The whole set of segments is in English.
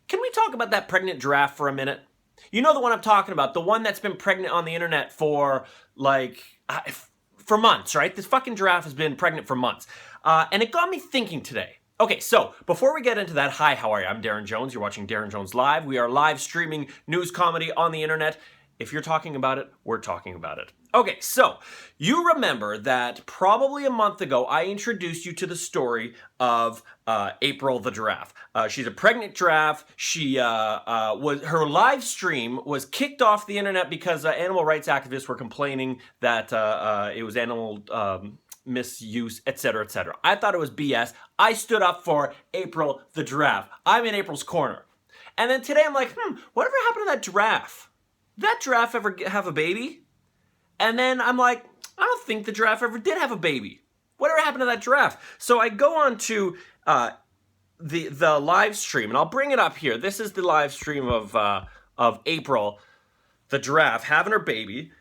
Can we talk about that pregnant giraffe for a minute? You know the one I'm talking about, the one that's been pregnant on the internet for for months, right? This fucking giraffe has been pregnant for months. And it got me thinking today. Okay, so before we get into that, hi, how are you? I'm Daryn.Jones. You're watching Daryn.Jones Live. We are live streaming news comedy on the internet. If you're talking about it, we're talking about it. Okay, so you remember that probably a month ago, I introduced you to the story of April the giraffe. She's a pregnant giraffe. Her live stream was kicked off the internet because animal rights activists were complaining that it was animal misuse, etc., etc. I thought it was BS. I stood up for April the giraffe. I'm in April's corner. And then today I'm like, whatever happened to that giraffe? Did that giraffe ever have a baby? And then I'm like, I don't think the giraffe ever did have a baby. Whatever happened to that giraffe? So I go on to the live stream, and I'll bring it up here. This is the live stream of April, the giraffe, having her baby.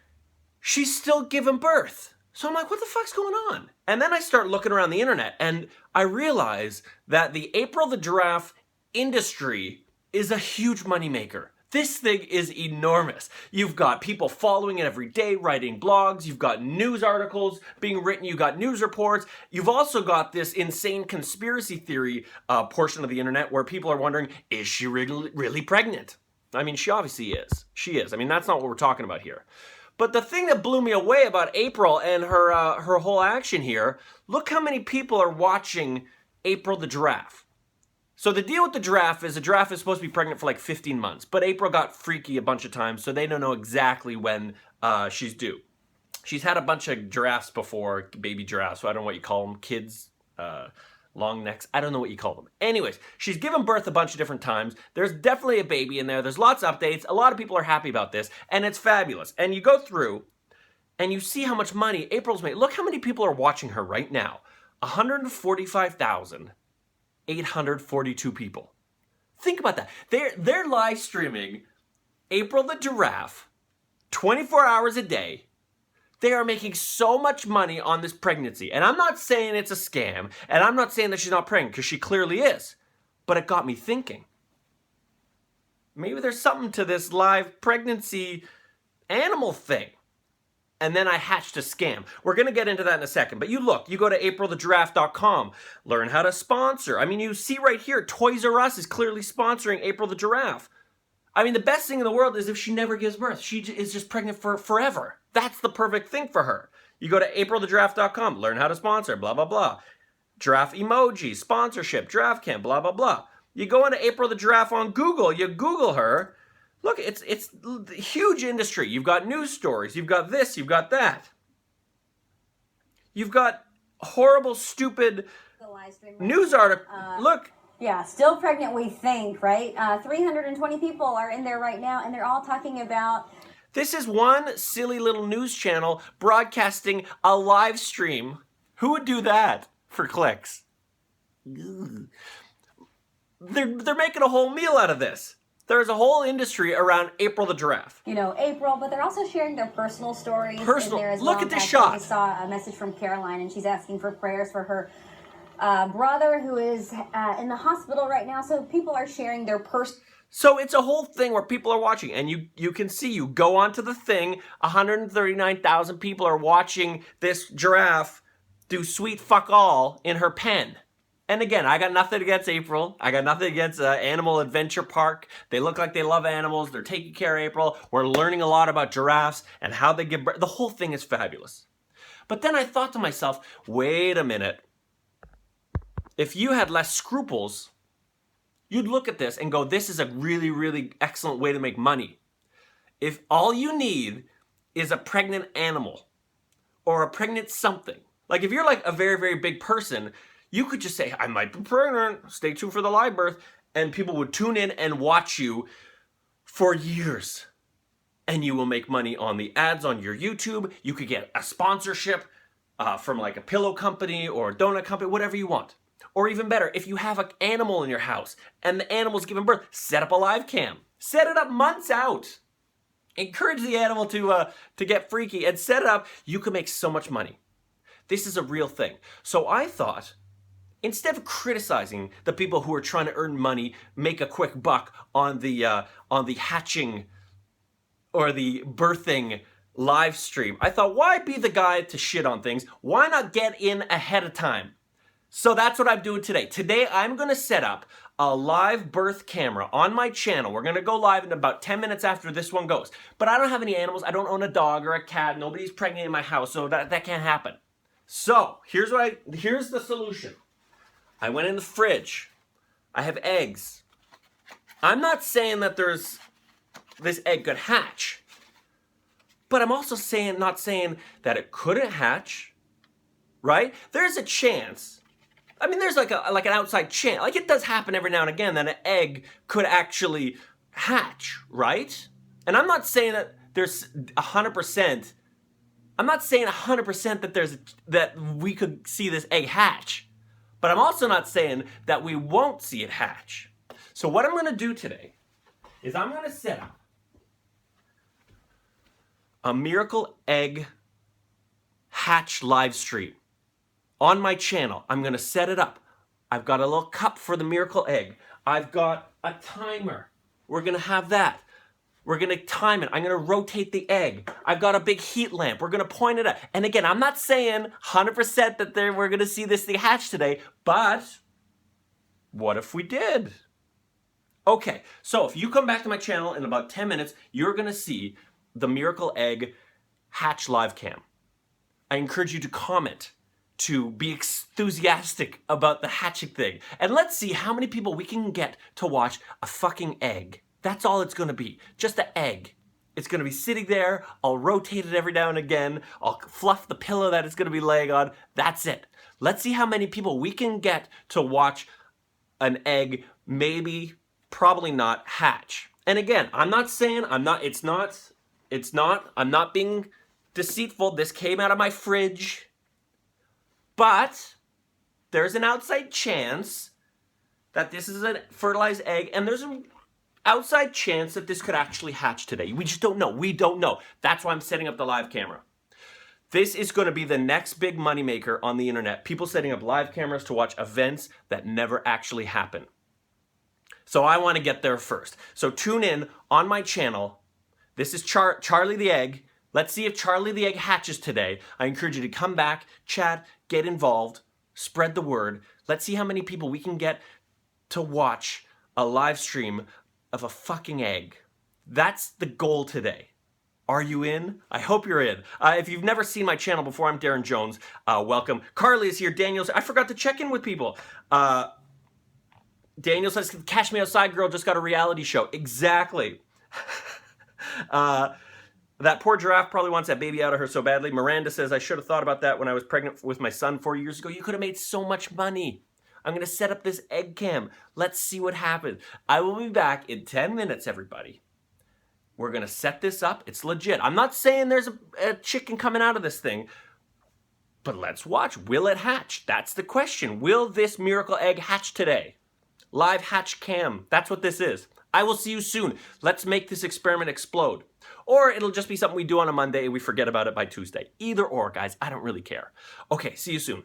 She's still giving birth. So I'm like, what the fuck's going on? And then I start looking around the internet, and I realize that the April the giraffe industry is a huge moneymaker. This thing is enormous. You've got people following it every day, writing blogs. You've got news articles being written. You've got news reports. You've also got this insane conspiracy theory portion of the internet where people are wondering, is she really pregnant? I mean, she obviously is. She is. I mean, that's not what we're talking about here. But the thing that blew me away about April and her whole action here, look how many people are watching April the giraffe. So the deal with the giraffe is supposed to be pregnant for like 15 months, but April got freaky a bunch of times, so they don't know exactly when she's due. She's had a bunch of giraffes before, baby giraffes, so I don't know what you call them, kids, long necks, I don't know what you call them. Anyways, she's given birth a bunch of different times. There's definitely a baby in there. There's lots of updates. A lot of people are happy about this, and it's fabulous. And you go through, and you see how much money April's made. Look how many people are watching her right now. 145,842 people. Think about that. They're live streaming April the giraffe 24 hours a day. They are making so much money on this pregnancy. And I'm not saying it's a scam, and I'm not saying that she's not pregnant, because she clearly is. But it got me thinking. Maybe there's something to this live pregnancy animal thing. And then I hatched a scam. We're going to get into that in a second. But you go to aprilthegiraffe.com, learn how to sponsor. I mean, you see right here, Toys R Us is clearly sponsoring April the giraffe. I mean, the best thing in the world is if she never gives birth. She is just pregnant for forever. That's the perfect thing for her. You go to aprilthegiraffe.com, learn how to sponsor, blah, blah, blah. Giraffe emoji, sponsorship, giraffe camp, blah, blah, blah. You go into April the giraffe on Google, you Google her. Look, it's a huge industry. You've got news stories. You've got this. You've got that. You've got horrible, stupid news article. Look. Yeah, still pregnant, we think, right? 320 people are in there right now, and they're all talking about... This is one silly little news channel broadcasting a live stream. Who would do that for clicks? They're making a whole meal out of this. There's a whole industry around April the giraffe. You know, April, but they're also sharing their personal stories in there as well. Look at this shot. I saw a message from Caroline, and she's asking for prayers for her brother who is in the hospital right now. So people are sharing their personal... So it's a whole thing where people are watching, and you can see, you go onto the thing, 139,000 people are watching this giraffe do sweet fuck all in her pen. And again, I got nothing against April. I got nothing against Animal Adventure Park. They look like they love animals. They're taking care of April. We're learning a lot about giraffes and how they give birth. The whole thing is fabulous. But then I thought to myself, wait a minute. If you had less scruples, you'd look at this and go, this is a really, really excellent way to make money. If all you need is a pregnant animal or a pregnant something, like if you're like a very, very big person, you could just say, I might be pregnant, stay tuned for the live birth, and people would tune in and watch you for years. And you will make money on the ads on your YouTube. You could get a sponsorship from like a pillow company or a donut company, whatever you want. Or even better, if you have an animal in your house and the animal's giving birth, set up a live cam. Set it up months out. Encourage the animal to get freaky and set it up. You can make so much money. This is a real thing. So I thought, instead of criticizing the people who are trying to earn money, make a quick buck on the hatching or the birthing live stream, I thought, why be the guy to shit on things? Why not get in ahead of time? So that's what I'm doing today. Today I'm going to set up a live birth camera on my channel. We're going to go live in about 10 minutes after this one goes. But I don't have any animals. I don't own a dog or a cat. Nobody's pregnant in my house, so that can't happen. So here's the solution. I went in the fridge. I have eggs. I'm not saying that this egg could hatch, but I'm also not saying that it couldn't hatch, right? There's a chance. I mean, there's like an outside chance. Like, it does happen every now and again that an egg could actually hatch, right? And I'm not saying that there's 100%. I'm not saying 100% that we could see this egg hatch. But I'm also not saying that we won't see it hatch. So what I'm going to do today is I'm going to set up a miracle egg hatch live stream on my channel. I'm going to set it up. I've got a little cup for the miracle egg. I've got a timer. We're going to have that. We're going to time it. I'm going to rotate the egg. I've got a big heat lamp. We're going to point it at. And again, I'm not saying 100% that we're going to see this thing hatch today, but what if we did? Okay, so if you come back to my channel in about 10 minutes, you're going to see the miracle egg hatch live cam. I encourage you to comment, to be enthusiastic about the hatching thing. And let's see how many people we can get to watch a fucking egg. That's all it's going to be. Just an egg. It's going to be sitting there. I'll rotate it every now and again. I'll fluff the pillow that it's going to be laying on. That's it. Let's see how many people we can get to watch an egg, maybe, probably not, hatch. And again, I'm not saying, I'm not being deceitful. This came out of my fridge. But there's an outside chance that this is a fertilized egg, and there's an outside chance that this could actually hatch today. We just don't know. We don't know. That's why I'm setting up the live camera. This is going to be the next big moneymaker on the internet. People setting up live cameras to watch events that never actually happen. So I want to get there first. So tune in on my channel. This is Charlie the Egg. Let's see if Charlie the Egg hatches today. I encourage you to come back, chat, get involved, spread the word. Let's see how many people we can get to watch a live stream of a fucking egg. That's the goal today. Are you in? I hope you're in. If you've never seen my channel before, I'm Daryn.Jones. Welcome. Carly is here. Daniel's. I forgot to check in with people. Daniel says, "Cash Me Outside girl just got a reality show." Exactly. That poor giraffe probably wants that baby out of her so badly. Miranda says, "I should have thought about that when I was pregnant with my son 4 years ago. You could have made so much money." I'm going to set up this egg cam. Let's see what happens. I will be back in 10 minutes, everybody. We're going to set this up. It's legit. I'm not saying there's a chicken coming out of this thing, but let's watch. Will it hatch? That's the question. Will this miracle egg hatch today? Live hatch cam. That's what this is. I will see you soon. Let's make this experiment explode. Or it'll just be something we do on a Monday and we forget about it by Tuesday. Either or, guys. I don't really care. Okay, see you soon.